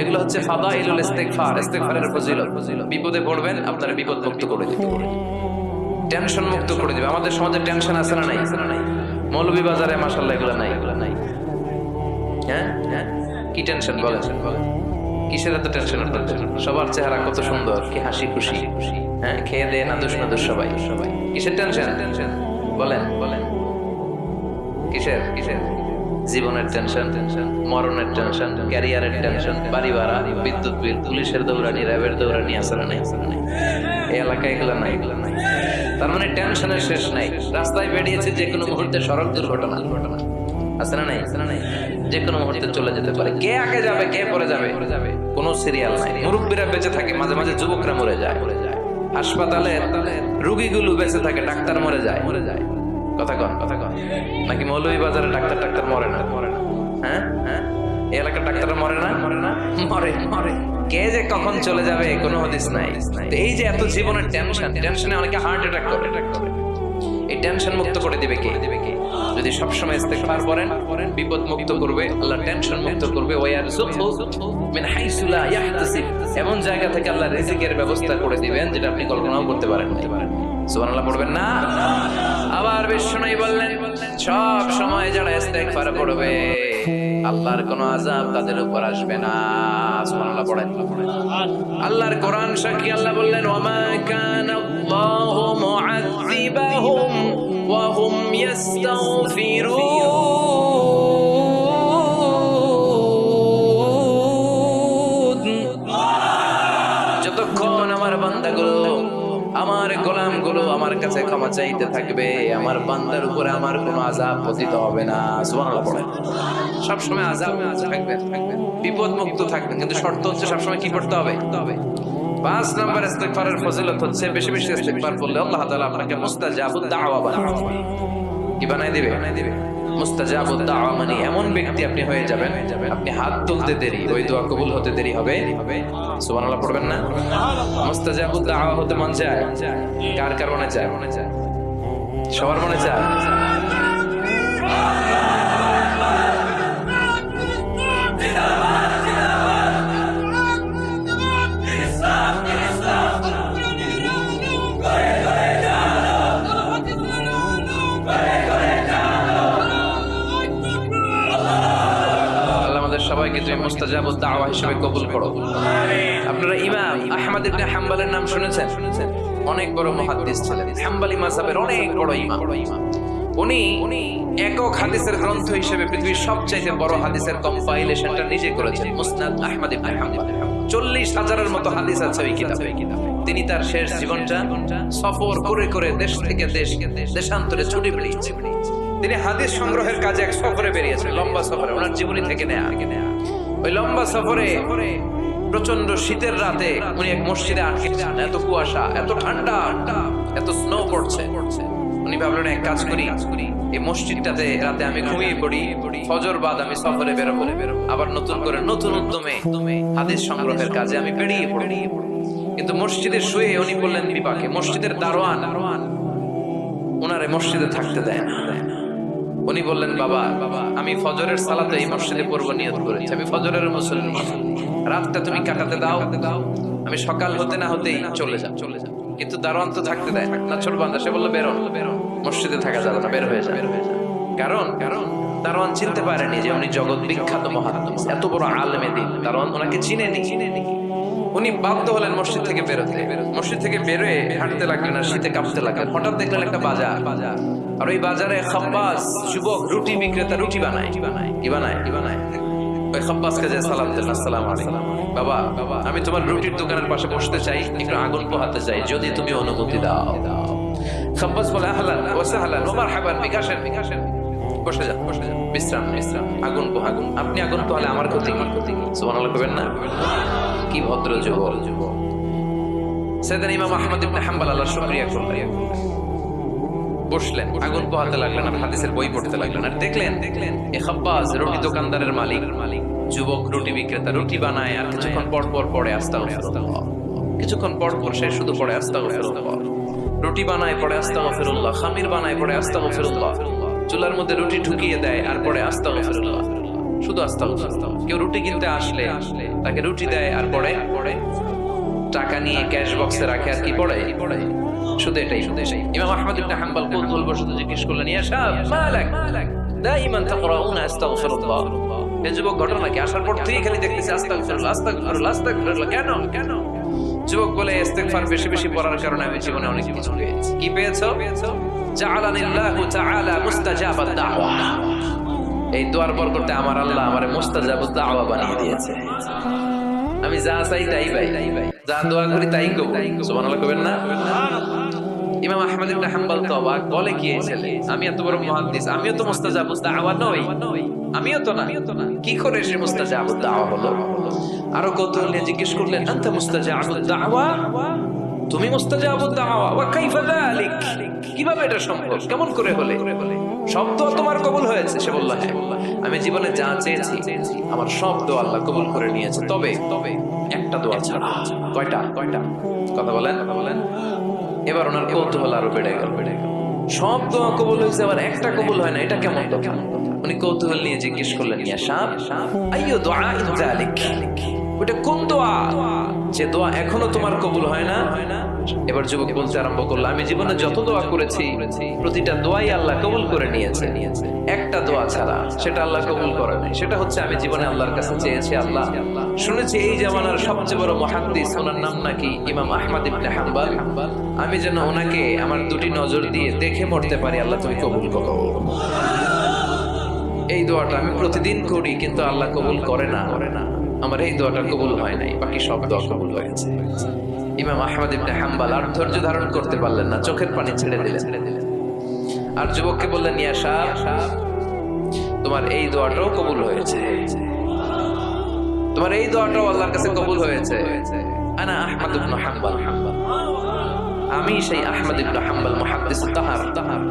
এগুলো হচ্ছে ফাদাইলুল ইস্তিগফার, ইস্তিগফারের ফজিলত। বিপদে পড়বেন আপনার বিপদ মুক্ত করে দিবে, টেনশন মুক্ত করে দিবে। আমাদের সমাজে টেনশন আছে না নাই? মৌলভী বাজারে মাশাআল্লাহ এগুলো নাই। হ্যাঁ, কি টেনশন বলেন? কিসের এত টেনশন? সবার চেহারা কত সুন্দর, কি হাসি খুশি, হ্যাঁ, খেয়ে দেয় নাদুস সবাই। কিসের টেনশন বলেন? কিসের? জীবনের টেনশন, মরণের টেনশন, ক্যারিয়ারের টেনশন, বাড়ি ভাড়া, বিদ্যুৎ বিল, পুলিশের দৌড়ানি, র্যাবের দৌড়ানি আছে না নাই? এই এলাকায় এগুলো নাই। তার মানে টেনশনের শেষ নাই। রাস্তায় বেরিয়েছে যে কোনো মুহূর্তে সড়ক দুর্ঘটনা আছে না নাই? যে কোনো মুহূর্তে চলে যেতে পারে। কে আগে যাবে কে পরে যাবে কোনো সিরিয়াল নাই। মুরব্বীরা বেঁচে থাকে, মাঝে মাঝে যুবকরা মরে যায়। হাসপাতালে রোগীগুলো বেঁচে থাকে, ডাক্তার মরে যায়। কথা কন নাকি মৌলভী বাজারে ডাক্তার মরে না? হ্যাঁ, এই এলাকার ডাক্তার মরে না? মরে। কে যে কখন চলে যাবে কোনো হদিস নাই। এই যে এত জীবনের টেনশনে অনেকে হার্ট অ্যাটাক করে। এই টেনশন মুক্ত করে দিবে কে? যদি সবসময় ইস্তিগফার করেন বিপদ মুক্ত করবে আল্লাহ, টেনশন মুক্ত করবে। ওয়ায়ারযুকহু মিন হাইসু লা ইয়াহতাসিব, এমন জায়গা থেকে আল্লাহ রিজিকের ব্যবস্থা করে দিবেন যেটা আপনি কল্পনাও করতে পারেন না। সুবহানাল্লাহ পড়বেন না? আবার বিশ্বনবী বললেন সব সময় যারা ইস্তিগফার করবে আল্লাহর কোনো আযাব তাদের উপর আসবে না। সুবহানাল্লাহ পড়েন। আল্লাহর কোরআন সাক্ষী, আল্লাহ বললেন ওয়ামা কানাল্লাহু মুআযিবাহুম ওয়া হুম ইস্তাগফিরুন। যতক্ষণ আমার বান্দাগুলো, আমার গোলামগুলো আমার কাছে ক্ষমা চাইতে থাকবে, আমার বান্দার উপরে আমার কোনো আযাব পতিত হবে না। সুবহানাল্লাহ পড়েন। সবসময় আযাব থাকবে, বিপদ মুক্ত থাকবেন, কিন্তু শর্ত হচ্ছে সবসময় কি করতে হবে? 5 নাম্বার ইস্তিগফারের ফজিলত হচ্ছে বেশি বেশি ইস্তিগফার করলে আল্লাহ তাআলা আপনাকে মুস্তাজাবুদ দাওয়া বানায়। কি বানায় দিবে? মুস্তাজাবুদ দাওয়া মানে এমন ব্যক্তি আপনি হয়ে যাবেন, আপনি হাত তুলতে দেরি ওই দোয়া কবুল হতে দেরি হবে। সুবহানাল্লাহ পড়বেন না? মুস্তাজাবুদ দাওয়া হতে মন চায়? কার মনে চায়? সবার মনে চায়? মুস্তাজাবুদ দাওয়া হিসেবে কবুল করো। আপনারা ইমাম আহমদ ইবনে হাম্বলের নাম শুনেছেন? অনেক বড় মুহাদ্দিস ছিলেন, হাম্বলি মাযহাবের অনেক বড় ইমাম। উনি একক হাদিসের গ্রন্থ হিসেবে পৃথিবীর সবচেয়ে বড় হাদিসের কম্পাইলেশনটা নিজে করেছেন, মুসনাদ আহমদ ইবনে হাম্বল। 40,000-এর মতো হাদিস আছে ওই কিতাবে। তিনি তার শেষ জীবনটা সফর করে করে দেশ থেকে দেশান্তরে ছুটে বেরিয়েছেন। তিনি হাদিস সংগ্রহের কাজে এক সফরে বেরিয়েছেন, লম্বা সফরে, ওনার জীবনী থেকে নেয়া। ওই লম্বা সফরে প্রচন্ড শীতের রাতে উনি এক মসজিদে আটকেছেন। এত কুয়াশা, এত ঠান্ডা, এত স্নো পড়ছে। উনি ভাবলেন এক কাজ করি, এই মসজিদটাতে রাতে আমি ঘুমিয়ে পড়ি, ফজর বাদ আমি সফরে বেরোবো, আবার নতুন করে নতুন উদ্যমে হাদিস সংগ্রহের কাজে আমি বেরিয়ে পড়ি। কিন্তু মসজিদে শুয়ে উনি বললেন বিপাকে, মসজিদের দারোয়ান ওনারে মসজিদে থাকতে দেয় না। উনি বললেন, বাবা আমি ফজরের সালাতে এই মসজিদে পড়বো নিয়ত করেছি, আমি ফজরের মুসল্লি, রাতটা তুমি কাটাতে দাও, আমি সকাল হতে না হতেই চলে যাও। কিন্তু দারোয়ান তো থাকতে দেয় না, ছোট বান্দা, সে বললো বেরো, মসজিদে থাকা যাবে না, বের হয়ে যাবে। কারণ দারোয়ান চিনতে পারেনি যে উনি জগৎ বিখ্যাত মুহাদ্দিস, এত বড় আলেমে দ্বীন। দারোয়ান ওনাকে চিনেনি। উনি বাধ্য হলেন মসজিদ থেকে বেরোতে। মসজিদ থেকে বেরোয় হাঁটতে লাগলেন আর শীতে কাঁপতে লাগলেন। হঠাৎ দেখলেন একটা বাজার, আর ওই বাজারে খাব্বাস যুবক রুটি বিক্রেতা রুটি বানায়। কি বানায়? ওই খাব্বাসকে যে সালাম দিলেন, আসসালামু আলাইকুম, বাবা আমি তোমার রুটির দোকানের পাশে বসতে চাই, একটু আগুন পোহাতে চাই, যদি তুমি অনুমতি দাও। খাব্বাস বলে, আহলান ওয়া সাহলান ওয়া মারহাবান, বিকাশের বসে যান, বিশ্রাম, আগুন পোহাগুন, আপনি আগুন পোহালে আমার ক্ষতি কি? সুবহানাল্লাহ কইবেন না? কি ভদ্র যুবক। সাইয়েদনা ইমাম আহমদ ইবনে হাম্বল আল্লাহর শুকরিয়া করলেন, বসলেন, আগুন পোহাতে লাগলেন, আর হাদিসের বই পড়তে লাগলেন। আর দেখলেন এই খাব্বাস রুটি দোকানদারের মালিক, যুবক রুটি বিক্রেতা, রুটি বানায় আর কিছুক্ষণ পর পর পড়ে আস্তাগফিরুল্লাহ, কিছুক্ষণ পর পর সে শুধু পড়ে আস্তাগফিরুল্লাহ। রুটি বানায় পড়ে আস্তাগফিরুল্লাহ, খামির বানায় পড়ে আস্তাগফিরুল্লাহ, চুলার মধ্যে রুটি ঢুকিয়ে দেয় আর পড়ে আস্তাগফিরুল্লাহ, শুধু আস্তাগফিরুল্লাহ। কেউ রুটি কিনতে আসলে তাকে রুটি দেয় আর পড়ে, টাকা নিয়ে ক্যাশ বক্সে রাখে আর কি পড়ে, শুধু এটাই। ইমাম আহমদ ইবনে হাম্বল কৌতূহলবশত জিজ্ঞেস করলেন, ইয়া শাব মালাক দাইমান তাকরাউনা আস্তাগফিরুল্লাহ, এই যুবক ঘটনা কি? আসার পর থেকে খালি দেখতেছি আস্তাগফিরুল্লাহ, আস্তাগফিরুল্লাহ, আস্তাগফিরুল্লাহ। কেন? যুবক বলে, ইস্তিগফার বেশি বেশি পড়ার কারণে আমি জীবনে অনেক কিছু পেয়েছি। কি পেয়েছো? জাআলানিল্লাহু তাআলা মুস্তাজাবাদ দাওয়া, এই দোয়ার বরকতে আমার আল্লাহ আমারে মুস্তাজাবাদ দাওয়া বানিয়ে দিয়েছে। আমি যা চাই তাই পাই, যা দোয়া করি তাই কবুল। সুবহানাল্লাহ কইবেন না? ইমাম আহমদ ইবনে হাম্বল তো অবাক, বলে কি এই ছেলে, আমি এত বড় মুহাদ্দিস, আমিও তো মুস্তাজাবুদ দাওয়া নই, আমিও তো না, কি করে সে মুস্তাজাবুদ দাওয়া হলো? আরো কৌতূহল নিয়ে জিজ্ঞেস করলেন, আনতা মুস্তাজাবুদ দাওয়া, তুমি মুস্তাজাবুদ দাওয়া, ওয়া কাইফা যালিক, কিভাবে এটা সম্ভব, কেমন করে হলে? সব দোয়া তোমার কবুল হয়েছে? সে বলল, হ্যাঁ, আমি জীবনে যা চেয়েছি আমার সব দোয়া আল্লাহ কবুল করে নিয়েছে, তবে একটা দোয়া ছাড়া। কয়টা? কথা বলেন। এবার ওনার কৌতূহল আরো বেড়ে গেল। সব দোয়া কবুল হয়েছে, আবার একটা কবুল হয় না, এটা কেমন কথা? উনি কৌতূহল নিয়ে জিজ্ঞেস করলেন, ইয়া শাব আইয়ু দুআইন যালিক, ওটা কোন দোয়া যে দোয়া এখনো তোমার কবুল হয় না? এবার যুবক বলতে আরম্ভ করলো, আমি জীবনে যত দোয়া করেছি প্রতিটা দোয়াই আল্লাহ কবুল করে নিয়েছে, একটা দোয়া ছাড়া, সেটা আল্লাহ কবুল করে নাই। সেটা হচ্ছে আমি জীবনে আল্লাহর কাছে চেয়েছি, আল্লাহ শুনেছি এই জামানার সবচেয়ে বড় মুহাদ্দিস, ওনার নাম নাকি ইমাম আহমদ ইবনে হাম্বল, আমি যেন ওনাকে আমার দুটি নজর দিয়ে দেখে মরতে পারি, আল্লাহ তুমি কবুল করো। এই দোয়াটা আমি প্রতিদিন করি, কিন্তু আল্লাহ কবুল করে না, আমার এই দোয়াটা কবুল হয় নাই, বাকি সব দোয়া কবুল হয়েছে। ইমাম আহমদ ইবনে হাম্বল আর ধৈর্য ধারণ করতে পারলেন না, চোখের পানি ছেড়ে দিলেন। আর যুবককে বললেন, ইয়া শাব তোমার এই দোয়াটাও কবুল হয়েছে, তোমার এই দোয়াটাও আল্লাহর কাছে কবুল হয়েছে। আনা আহমদ ইবনে হাম্বল, আমি সেই আহমদ ইবনে হাম্বল মুহাদ্দিস তাহার,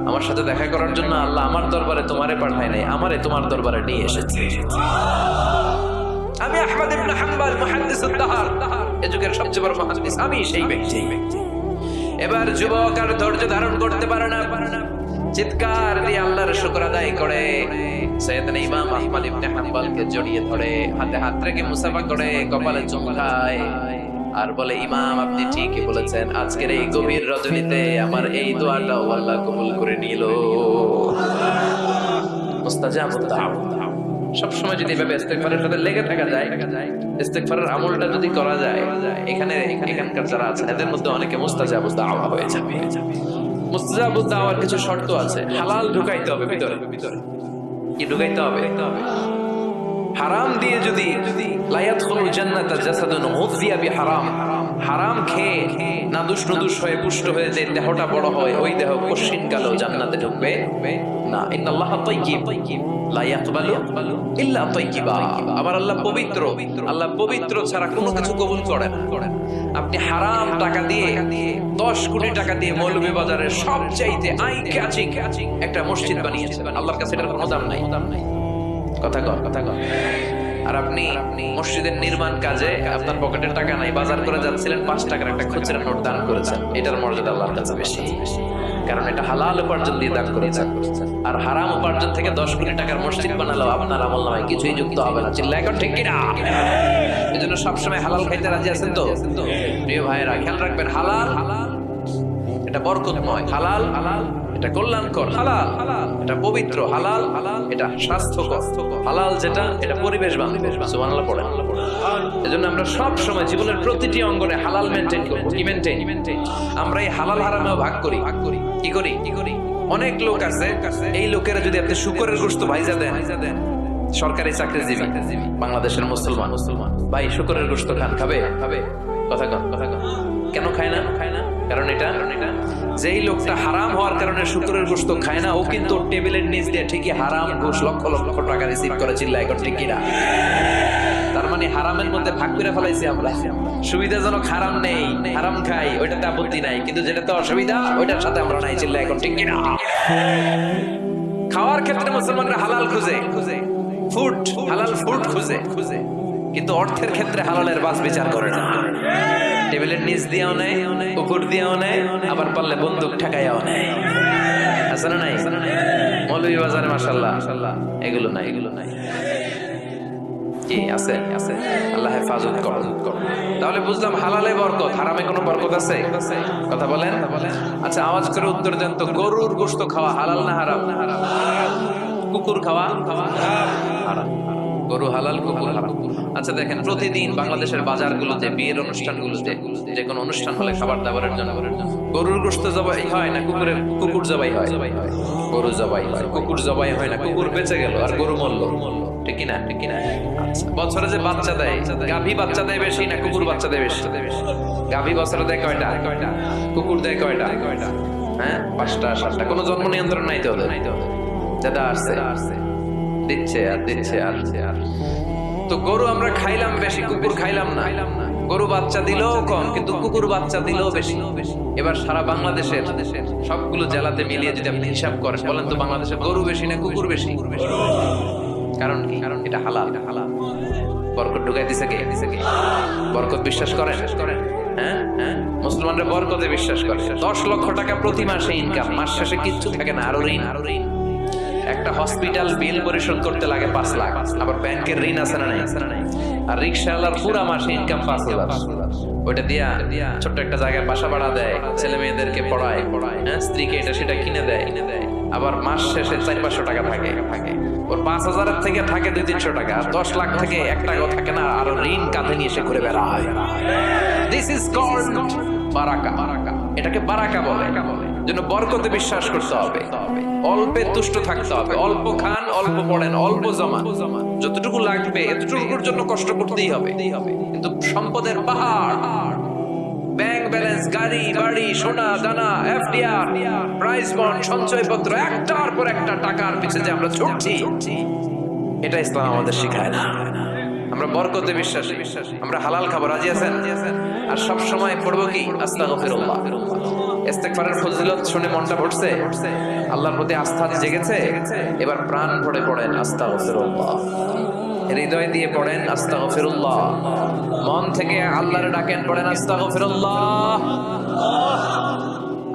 আমার সাথে দেখা করার জন্য আল্লাহ আমার দরবারে তোমারে পাঠায় নাই, আমারে তোমার দরবারে নিয়ে এসেছে। আমি আহমদ ইবনে হাম্বল মুহাদ্দিস তাহার, এই যুগের সবচেয়ে বড় মুহাদ্দিস, আমি সেই ব্যক্তি। এবার যুবক আর ধৈর্য ধারণ করতে পারে না, চিৎকার দিয়ে আল্লাহর শুকর আদায় করে সাইয়েদনা ইমাম আহমদ ইবনে হাম্বলকে জড়িয়ে ধরে, হাতে হাত রেখে মুসাফা করে, কপালে চুম খায় আর বলে, ইমাম আপনি ঠিকই বলেছেন, আজকের এই গভীর রজনীতে আমার এই দোয়াটাও আল্লাহ কবুল করে নিল। মুস্তাজাবুদ দাওয়া, সবসময় যদি এভাবে ইস্তেগফারের সাথে লেগে থাকা যায়, ইস্তেগফারের আমলটা যদি করা যায়, এখানকার যারা আছেন এদের মধ্যে অনেকে মুস্তাজাবুদ দাওয়া হয়ে যাবে। মুস্তাজাবুদ দাওয়ার কিছু শর্ত আছে। হালাল ঢুকাইতে হবে ভিতরে। কি ঢুকাইতে হবে? হারাম দিয়ে যদি লা ইয়াদখুলুল জান্নাতা জাসাদুন গুযিয়া বিহারাম, হারাম খেয়ে নাদুস নুদুস হয়ে পুষ্ট হয়ে যে দেহটা বড় হয়, ওই দেহ কশিন কালো জান্নাতে ঢুকবে না। ইন্নাল্লাহা তাইয়্যিব লা ইয়াকবালু ইল্লা তাইয়্যিবা। আবার আল্লাহ পবিত্র, আল্লাহ পবিত্র ছাড়া কোনো কিছু কবুল করে না। আপনি হারাম টাকা দিয়ে 10 কোটি টাকা দিয়ে মৌলভী বাজারের সবচাইতে আই ক্যাচিং একটা মসজিদ বানিয়েছেন, আল্লাহর কাছে এটার কোনো দাম নাই। কথা কর। আর আপনি মসজিদের নির্মাণ কাজে আপনার পকেটের টাকা নাই, বাজার করে যাচ্ছিলেন, 5 টাকার একটা খুচরা নোট দান করেছেন, এটার মর্যাদা আল্লাহর কাছে বেশি, কারণ এটা হালাল উপার্জন দিয়ে দান করেছেন। আর হারাম উপার্জন থেকে 10 কোটি টাকার মসজিদ বানালো আপনার আমলনামায় কিছুই যুক্ত হবে না। চিল্লায় এখন ঠিক কিনা? এজন্য সবসময় হালাল খাইতে রাজি আছেন তো প্রিয় ভাইয়েরা? খেয়াল রাখবেন, হালাল এটা বরকতময়, হালাল এটা কল্যাণকর, হালাল এটা পবিত্র, হালাল এটা স্বাস্থ্যকর, হালাল যেটা এটা পরিবেশ বান্ধব। সুবহানাল্লাহ পড়েন। এজন্য আমরা সব সময় জীবনের প্রতিটি অঙ্গনে হালাল মেইনটেইন করব। কি মেইনটেইন? আমরা এই হালাল হারামেও ভাগ করি। কি করি? অনেক লোক আছে, এই লোকেরা যদি আপনি শুকরের গোশত ভাইজা দেন, সরকারি চাকরিজীবী বাংলাদেশের মুসলমান ভাই শুকরের গোশত খাবে? কথা কন। কেন খায় না? কারণ এটা যেই লোকটা হারাম হওয়ার কারণে শুকরের গোশত খায় না, ও কিন্তু টেবিলের নিচ দিয়ে ঠিকই হারাম ঘুষ লক্ষ লক্ষ টাকা রিসিভ করে। চিল্লায় এখন ঠিক কিনা? তার মানে হারামের মধ্যে ভাগ করে ফেলাইছি আমরা। সুবিধাজনক হারাম নেই, হারাম খাই, ওইটাতে আপত্তি নাই, কিন্তু যেটাতে অসুবিধা ওইটার সাথে আমরা নাই। চিল্লায় এখন ঠিক কিনা? খাওয়ার ক্ষেত্রে মুসলমানরা হালাল খুঁজে, হালাল ফুড খুঁজে, কিন্তু অর্থের ক্ষেত্রে হালালের বাস বিচার করে না। টেবিলের নিচ দিয়েও নেয়, পুকুর দিয়েও নেয়, আবার পারলে বন্দুক ঠেকাইয়াও নেয়। আছে না নাই? মৌলভী বাজারে মাশাআল্লাহ এগুলো নাই। কি আছে? আল্লাহ হেফাজত করুন। তাহলে বুঝলাম হালালে বরকত, হারামে কোনো বরকত আছে? কথা বলেন। আচ্ছা, আওয়াজ করে উত্তর দেন তো, গরুর গোশত খাওয়া হালাল না হারাম? কুকুর খাওয়া হারাম। গরু হালাল, কুকুর হারাম। আচ্ছা দেখেন, প্রতিদিন বাংলাদেশের বাজারগুলোতে, বিয়ের অনুষ্ঠানগুলোতে, যে কোনো অনুষ্ঠান হলে খাবার দাবারের জন্য গরুর গোশত জবাই হয় না কুকুর জবাই হয়? গরু জবাই হয়, কুকুর জবাই হয় না। কুকুর বেঁচে গেল আর গরু মরল, ঠিক কিনা? আচ্ছা, বছরে যে বাচ্চা দেয়, গাভী বাচ্চা দেয় বেশি না কুকুর বাচ্চা দেয় বেশি? গাভী বছরে দেয় কয়টা? কুকুর দেয় কয়টা? হ্যাঁ, 5টা 7টা। কোনো জন্ম নিয়ন্ত্রণ নাই তো ওদের। যেটা আসছে দিচ্ছে আর। তো গরু আমরা খাইলাম বেশি, কুকুর খাইলাম না। গরু বাচ্চা দিলেও কম, কিন্তু কুকুর বাচ্চা দিলেও বেশি। এবার সারা বাংলাদেশের সবগুলো জেলাতে মিলিয়ে যদি আপনি হিসাব করেন, বলেন তো বাংলাদেশে গরু বেশি না কুকুর বেশি? কারণ কি? কারণ এটা হালাল। বরকত ঢুকাই দিছে কে? বরকত বিশ্বাস করেন? হ্যাঁ, মুসলমানরা বরকতে বিশ্বাস করে। 10 লক্ষ টাকা প্রতি মাসে ইনকাম, মাস শেষে কিচ্ছু থাকে না, আরো ঋণ। একটা হসপিটাল বিল পরিশোধ করতে লাগে 5 লাখ, আবার ব্যাংকের ঋণ আছে না নাই? আর রিকশাওয়ালার পুরা মাসে ইনকাম 5,000, ওইটা দিয়া ছোট্ট একটা জায়গায় বাসা ভাড়া দেয়, ছেলে মেয়েদেরকে পড়ায়, হ্যাঁ, স্ত্রীকে এটা সেটা কিনে দেয়। আবার মাস শেষে 400-500 টাকা থাকে। ওর 5,000 থেকে থাকে 200-300 টাকা, আর 10 লাখ থেকে 1 টাকাও থাকে না, আর ঋণ কাঁধে নিয়ে সে ঘুরে বেড়ায়। দিস ইজ কল্ড বারাকা। এটাকে বারাকা বলে। জন্য বরকতে বিশ্বাস করতে হবে, অল্পে তুষ্ট থাকতে হবে, অল্প খান, অল্প পড়েন, অল্প জমা, যতটুকু লাগবে এতটুকুর জন্য কষ্ট করতেই হবে। কিন্তু সম্পদের পাহাড়, ব্যাংক ব্যালেন্স, গাড়ি বাড়ি, সোনা দানা, এফডিআর, প্রাইজ বন্ড, সঞ্চয়পত্র, একটার পর একটা টাকার পিছে যে আমরা ছুটছি, এটা ইসলাম আমাদের শিখায় না। আমরা বরকতে বিশ্বাসী, আমরা হালাল খাবো, রাজি আছেন? আর সব সময় পড়বো কি? আস্তাগফিরুল্লাহ। ইস্তেগফারের ফজিলত শুনে মনটা ভরছে, আল্লাহর প্রতি আস্থা জেগেছে, এবার প্রাণ ভরে পড়েন আস্তাগফিরুল্লাহ, হৃদয় দিয়ে পড়েন আস্তাগফিরুল্লাহ, মন থেকে আল্লাহর ডাকেন, পড়েন আস্তাগফিরুল্লাহ।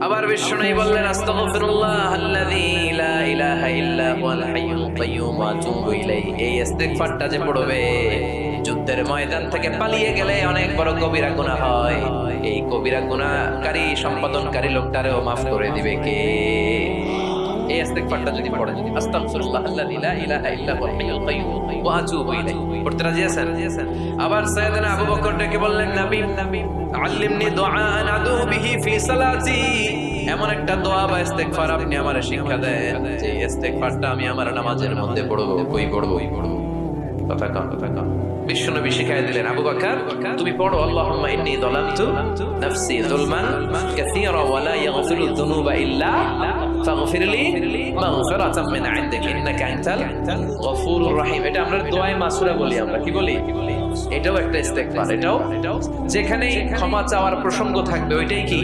আবার বিষ্ণু বললেন আস্তাগফিরুল্লাহ আল্লাযী লা ইলাহা ইল্লা হুয়াল হাইয়ুল কাইয়্যুম ওয়া আতুবু ইলাইহি। এই ইস্তেগফারটা যে পড়বে, যুদ্ধের ময়দান থেকে পালিয়ে গেলে অনেক বড় কবিরা গুনাহ হয়, এই কবিরা গুনাহকারী সম্পাদনকারী লোকটারেও মাফ করে দিবে কে? এই ইস্তেগফারটা যদি পড়েন, আস্তাগফিরুল্লাহ আল্লাযী লা ইলাহা ইল্লা হুয়াল হাইয়ুল কাইয়্যুম ওয়া আতুবু ইলাইহি, পড়তে রাজি আছেন? আবার সাইয়েদনা আবু বকর ডেকে বললেন, নবী আল্লিমনি দুআআন আদু বিহি ফি সালাতি, এমন একটা দোয়া বা ইস্তেগফার আপনি আমারে শিক্ষা দেন যে ইস্তেগফারটা আমি আমার নামাজের মধ্যে পড়বো। কই পড়বো? কথা কম। বিশ্বনবী শিখাই দিলেন, আবু বকর তুমি পড়ো, আল্লাহুম্মা ইন্নী যালামতু নাফসি যুলমান কাসীরা ওয়া লা ইয়াগফিরুয যুনুবা ইল্লা ফাগফিরলি মাগফিরাতাম মিন ইনদিকা ইন্নাকা আনতাল গফুরুর রহিম। এটা আমরা দোয়ায়ে মাসুরা বলি, আমরা কি বলি? এটাও একটা ইস্তেগফার। এটাও যেখানে ক্ষমা চাওয়ার প্রসঙ্গ থাকবে ওইটাই কি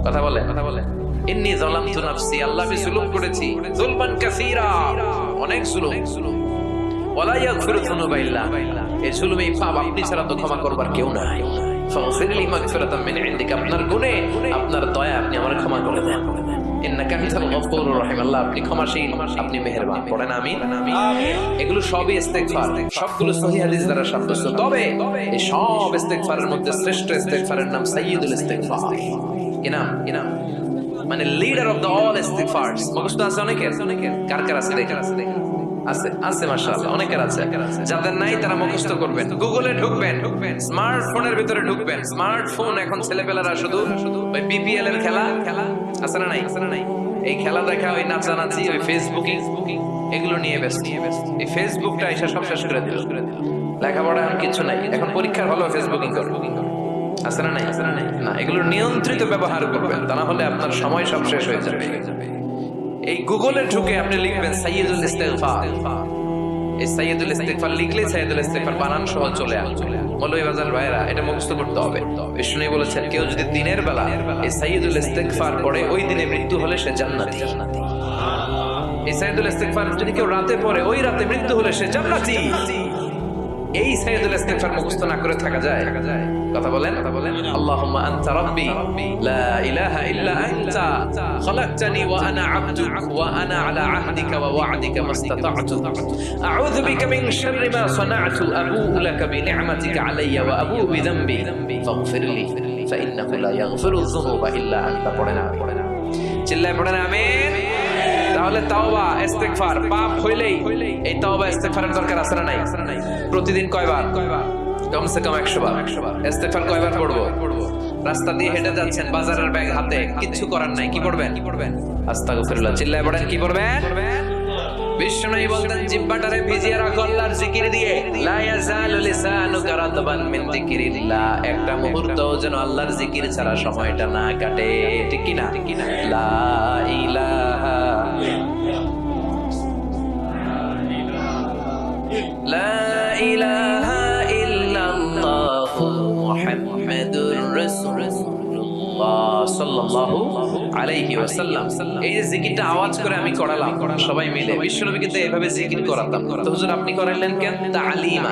কথা বলে ইন্নী যালামতু নাফসি, আল্লাহ আমি জুলুম করেছি, যুলমান কাসীরা, অনেক জুলুম, ওয়ালা ইয়াগফিরু যুনুবা ইল্লা, এই জুলুম এই পাপ আপনি ছাড়া তো ক্ষমা করবার কেউ নাই। ফাগফিরলি মাগফিরাতাম মিন ইনদিকা, আপনার গুনাহে আপনার দয়া আপনি আমাকে ক্ষমা করে দেন। ইন্নাকা আনতাল গফুরুর রহিম, আল্লাহ আপনি ক্ষমাশীল, আপনি মেহেরবান। পড়েন আমিন। এগুলো সবই ইস্তেগফার, সবগুলো সহিহ হাদিস দ্বারা সাব্যস্ত। তবে এই সব ইস্তেগফারের মধ্যে শ্রেষ্ঠ ইস্তেগফারের নাম সাইয়্যিদুল ইস্তেগফার। কি নাম? মানে লিডার অফ দ্য অল ইস্তেগফারস। মুখস্থ আছে অনেকের? কার আছে দেখেন? আছে মাশাআল্লাহ, অনেকের আছে। যাদের নাই তারা মুখস্থ করবেন, গুগলে ঢুকবেন, স্মার্টফোনের ভিতরে ঢুকবেন। স্মার্টফোন এখন ছেলেপেলারা শুধু ওই বিপিএল এর খেলা আছে না নাই, এই খেলা দেখা, ওই নাচানাচি, ওই ফেসবুকিং, এগুলো নিয়ে ব্যস্ত। এই ফেসবুকটা এসে সব শেষ করে দিল। লেখাপড়া আর কিছু নাই, এখন পরীক্ষার হলো ফেসবুকিং করবে। আছে না নাই? না, এগুলো নিয়ন্ত্রিত ব্যবহার করবেন, তা না হলে আপনার সময় সব শেষ হয়ে যাবে। এই গুগলে ঢুকে আপনি লিখবেন সাইয়্যিদুল ইস্তেগফার। এই সাইয়্যিদুল ইস্তেগফার লিখলে সাইয়্যিদুল ইস্তেগফার বানান সহ চলে আসবে। মৌলভীবাজার ভাইরা এটা মুখস্থ করতে হবে। বিষ্ণু বলেছেন, কেউ যদি দিনের বেলা এই সাইয়্যিদুল ইস্তেগফার পড়ে, ওই দিনে মৃত্যু হলে সে জান্নাতি। এই সাইয়্যিদুল ইস্তেগফার যদি কেউ রাতে পড়ে, ওই রাতে মৃত্যু হলে সে জান্নাতি। এই সাইয়্যিদুল ইস্তেগফার মুখস্থ না করে থাকা যায়? কথা বলেন। আল্লাহুম্মা আনতা রাব্বি লা ইলাহা ইল্লা আনতা খালাকতানি ওয়া আনা আবদুক ওয়া আনা আলা আহদিকা ওয়া ওয়া'দিকা মাস্তাতা'তু আউযু বিকা মিন শাররি মা সানা'তু আবু'ু লাকা বিনি'মাতিকা আলাইয়া ওয়া আবু'ু বিযামবি ফাগফিরলি ফাইন্নাহু লা ইয়াগফিরু যুনুবা ইল্লা আনতা। পড়েন চিল্লায় পড়েন আমিন। তাহলে তাওবা ইস্তেগফার, পাপ হইলেই এই তাওবা ইস্তেগফারের দরকার আছে না নাই? প্রতিদিন কয়বার? কমসে কম 100 বার। ইস্তেগফার কয়বার পড়বো? রাস্তা দিয়ে হেঁটে যাচ্ছেন, বাজারের ব্যাগ হাতে, কিচ্ছু করার নাই, কি পড়বেন? আস্তাগফিরুল্লাহ। চিল্লায় পড়েন, কি পড়বেন? বিষ্ণু বলতেন, জিহ্বাটারে ভিজিয়ে রাখো আল্লাহর জিকির দিয়ে। লা ইয়াজালু লিসানুকা রাতবান মিন যিকরিল্লাহ, একটা মুহূর্তও যেন আল্লাহর জিকির ছাড়া সময়টা না কাটে। ঠিক কি না? লা ইলাহা লা ইলাহা ইল্লাল্লাহু মুহাম্মাদুর রাসূলুল্লাহ সাল্লাল্লাহু আলাইহি ওয়াসাল্লাম। এই যে জিকিরটা আওয়াজ করে আমি করালাম সবাই মিলে, বিশ্বনবী কিন্তু এইভাবে জিকির করাতাম। তো হুজুর আপনি করাইলেন কেন? তালিমা,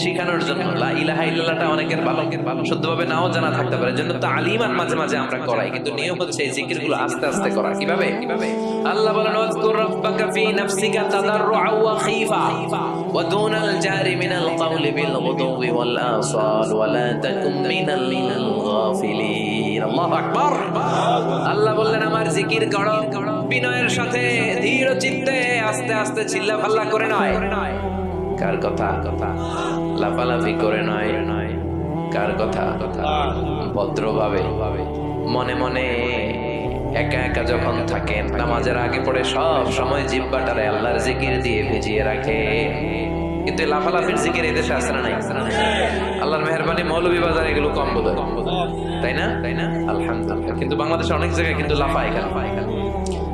শিখানোর জন্য। লা ইলাহা ইল্লাল্লাহটা অনেকের ভালো শুদ্ধভাবে নাও জানা থাকতে পারে, জন্য তালিমান মাঝে মাঝে আমরা করাই, কিন্তু নিয়ম হচ্ছে এই জিকিরগুলো আস্তে আস্তে করা। কিভাবে? আল্লাহ বলেন, ওয়াজকুর রাব্বাকা ফি নাফসিকা তাদাররুআ ওয়া খীফা ওয়া দুনাল জারি মিনাল কওলি বিল গুদুবি ওয়াল আসাল ওয়া লা তাকুম মিনাল গাফিলিন। আল্লাহু আকবার। আল্লাহ বললেন, আমার জিকির করো বিনয়ের সাথে, ধীর চিত্তে, আস্তে আস্তে, চিল্লা ফাল্লা করে নয়। কার কথা? লাফালাফি করে নয়। কার কথা? ভদ্রভাবে, মনে মনে, একা একা যখন থাকেন, নামাজের আগে পড়ে সব সময় জিহ্বাটারে আল্লাহর জিকির দিয়ে ভিজিয়ে রাখে। কিন্তু লাফালাফির জিকির এই দেশে আছে না নাই? আল্লাহর মেহেরবানি, মৌলভীবাজার এগুলো কম বোধ হয়, তাই না? আলহামদুলিল্লাহ। কিন্তু বাংলাদেশে অনেক জায়গায় কিন্তু লাফায়।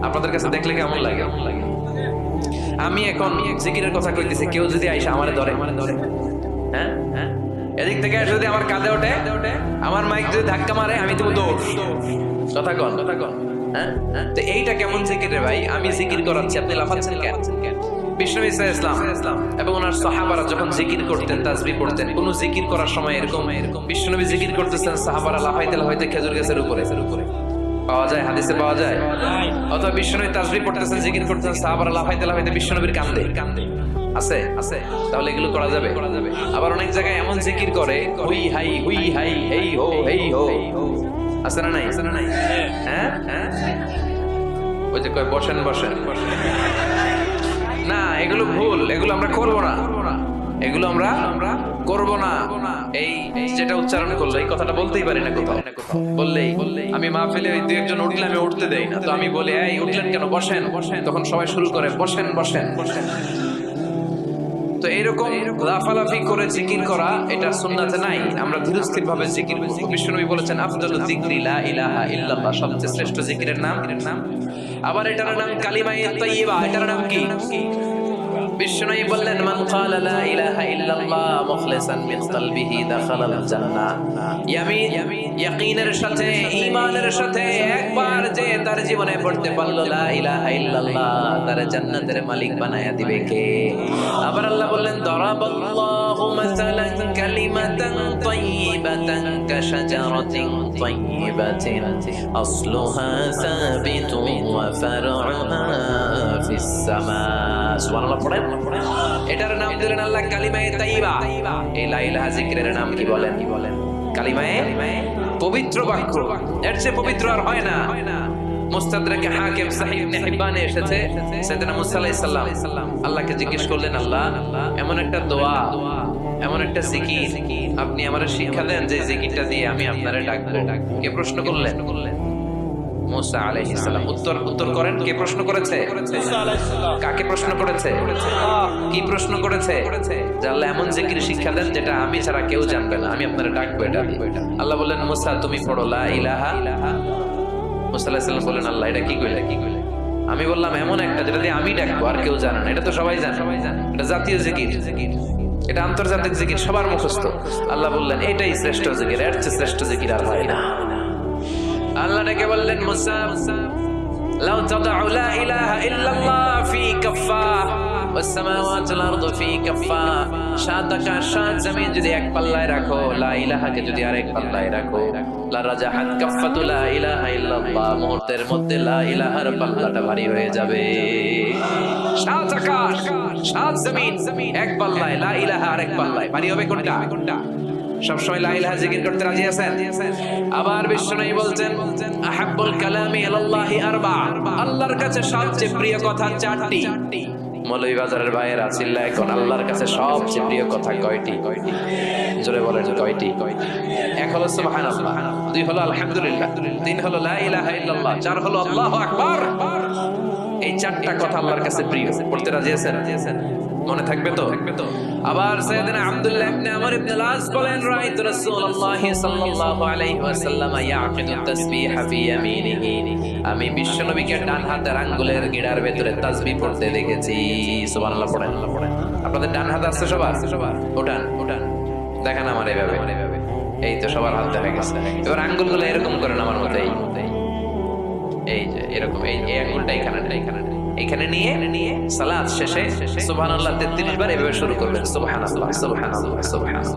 আপনাদের কাছে দেখলে কেমন লাগে? আমি এখন জিকিরের কথা কইতেছি, কেউ যদি আইসা আমারে ধরে, হ্যাঁ, এদিক থেকে যদি আমার কাঁধে ওঠে, আমার মাইক যদি ধাক্কা মারে, আমি তো দোষ। কথা কন। হ্যাঁ, তো এইটা কেমন জিকির রে ভাই? আমি জিকির করাচ্ছি, আপনি লাফাচ্ছেন কেন? বিষ্ণু ইসলাম এবং ওনার সাহাবারা যখন জিকির করতেন, তাসবিহ পড়তেন, কোন জিকির করার সময় এরকম বিষ্ণুনবী জিকির করতেছেন, সাহাবারা লাফাইতে খেজুর গাছের উপরে পাওয়া যায়, হাদিসে পাওয়া যায়। অথবা বিষ্ণুনবী তাসবিহ পড়তেছেন, জিকির করতেছেন, সাহাবারা লাফাইতে বিষ্ণুনবীর কান্দে আছে। তাহলে এগুলো করা যাবে। আবার অনেক জায়গায় এমন জিকির করে, হুই হাই হেই হো আছে না নাই? হ্যাঁ, ওই যে কয় বসেন বসেন, না এগুলো ভুল, এগুলো আমরা করব না, এগুলো আমরা করব না। এই যেটা উচ্চারণ করলো এই কথাটা বলতেই পারি না কোথাও, বললেই আমি মাহফিলে ওই দুই একজন উঠলে আমি উঠতে দেই না, তো আমি বলি এই উঠলেন কেন, বসেন, তখন সবাই শুরু করে বসেন বসেন বসেন। তো এরকম লাফালাফি করে জিকির করা এটা সুন্নাতে নাই। আমরা ধীরস্থির ভাবে জিকির করব। বিশ্বনবী বলেছেন আফদালুয যিকরি লা ইলাহা ইল্লাল্লাহ, সবচেয়ে শ্রেষ্ঠ জিকিরের নাম। আবার এটার নাম কালিমায়ে তাইয়্যিবা, এটার নাম কি? বিশ্বনবী বললেন মান ক্বালা লা ইলাহা ইল্লাল্লাহ মুখলিসান মিন কলবিহি দাখালাল জান্নাহ। ইয়াকিনের সাথে, ঈমানের সাথে একবার যে তার জীবনে পড়তে পারলো লা ইলাহা ইল্লাল্লাহ, তার জান্নাতের মালিক বানায়া দিবে কে? আবার আল্লাহ বললেন দারাবাল্লাহু মাসালান কালিমাতান তাইয়্যিবাতান কাশাজারাতিন তাইয়্যিবাতিন আসলুহা সাবিতুন ওয়া ফারউহা ফিস সামা। সুবহানাল্লাহ পড়েন। এটার নাম দিলেন আল্লাহ কালিমায়ে তাইয়্যিবা। এই লা ইলাহা জিকিরের নাম কি বলেন? কালিমায়ে পবিত্র বাক্য। এর চেয়ে পবিত্র আর হয় না। মুস্তাদরাকে হাকিম সহিহ ইবনে হিব্বানে এসেছে, সাইয়েদনা মুসা আলাইহিস সালাম আল্লাহকে জিজ্ঞেস করলেন, আল্লাহ এমন একটা দোয়া, এমন একটা জিকির আপনি আমারে শিক্ষা দেন যে জিকিরটা দিয়ে আমি আপনারে ডাকবো। কে প্রশ্ন করলেন? মুসা আলাইহিস সালাম। উত্তর করেন, কে প্রশ্ন করেছে? মুসা আলাইহিস সালাম। কাকে প্রশ্ন করেছে? কি প্রশ্ন করেছে? যে আল্লাহ এমন জিকির শিক্ষা দেন যেটা আমি ছাড়া কেউ জানবে না, আমি আপনারে ডাকবো এটা। আল্লাহ বললেন মুসা তুমি পড়ো লা ইলাহা। মুসা আলাইহিস সালাম বললেন আল্লাহ এটা কি কইলে? আমি বললাম এমন একটা যেটা দিয়ে আমি ডাকবো আর কেউ জানে না। এটা তো সবাই জানে, এটা জাতীয় জিকির, এটা আন্তর্জাতিক জিকির, সবার মুখস্থ। আল্লাহ বললেন এটাই শ্রেষ্ঠ জিকির, এর চেয়ে শ্রেষ্ঠ জিকির আর হয় না। আল্লাহ ডেকে বললেন মুসা লাউ তাদউ লা ইলাহা ইল্লাল্লাহ ফি কাফা ওয়াস সামাওয়াতু ওয়াল আরদু ফি কাফা, সাত আকাশ সাত জমিন যদি এক পাল্লায় রাখো, লা ইলাহাকে যদি আরেক পাল্লায় রাখো, লা রাজাহাত কাফাতু লা ইলাহা ইল্লাল্লাহ, মুহূর্তের মধ্যে লা ইলাহার পাল্লাটা ভারী হয়ে যাবে। সাত আকাশ সাত জমিন এক পাল্লায়, লা ইলাহা আরেক পাল্লায়, ভারী হবে কোনটা? সবসময় লা ইলাহা জিকির করতে রাজি আছেন? আবার বিশ্বনবী বলছেন আহাব্বুল কালামি ইলাল্লাহি আরবা, আল্লাহর কাছে সবচেয়ে প্রিয় কথা চারটি। মৌলভীবাজারের ভাইয়েরা চিল্লায় এখন, আল্লাহর কাছে সবচেয়ে প্রিয় কথা কয়টি? জোরে বলেন কয়টি? এক হলো সুবহানাল্লাহ, দুই হলো আলহামদুলিল্লাহ, তিন হলো লা ইলাহা ইল্লাল্লাহ, চার হলো আল্লাহু আকবার। এই চারটা কথা আল্লাহর কাছে প্রিয়। পড়তে রাজি আছেন? মনে থাকবে তো? আবার সাইয়েদনা আব্দুল্লাহ ইবনে আমর ইবনে আল-আস বলেন রাআইতু রাসূলুল্লাহ সাল্লাল্লাহু আলাইহি ওয়াসাল্লাম ইয়াকিদু তাসবিহা ফি ইয়ামিনিহি, আমি বিশ্বনবীকে ডান হাতের আঙ্গুলের গিড়ার ভিতরে তাসবিহ পড়তে দেখেছি। সুবহানাল্লাহ পড়েন। আপনাদের ডান হাত আছে সবার? ওঠান দেখেন আমার এইভাবে, এই তো সবার হাত দেখা গেছে। এবার আঙ্গুলগুলো এরকম করেন আমার মতো, এই যে এরকম, এই আঙ্গুলটা এখানে নিয়ে সালাত শেষে সুবহানাল্লাহ 33 বার এভাবে শুরু করবেন, সুবহানাল্লাহ সুবহানাল্লাহ সুবহানাল্লাহ।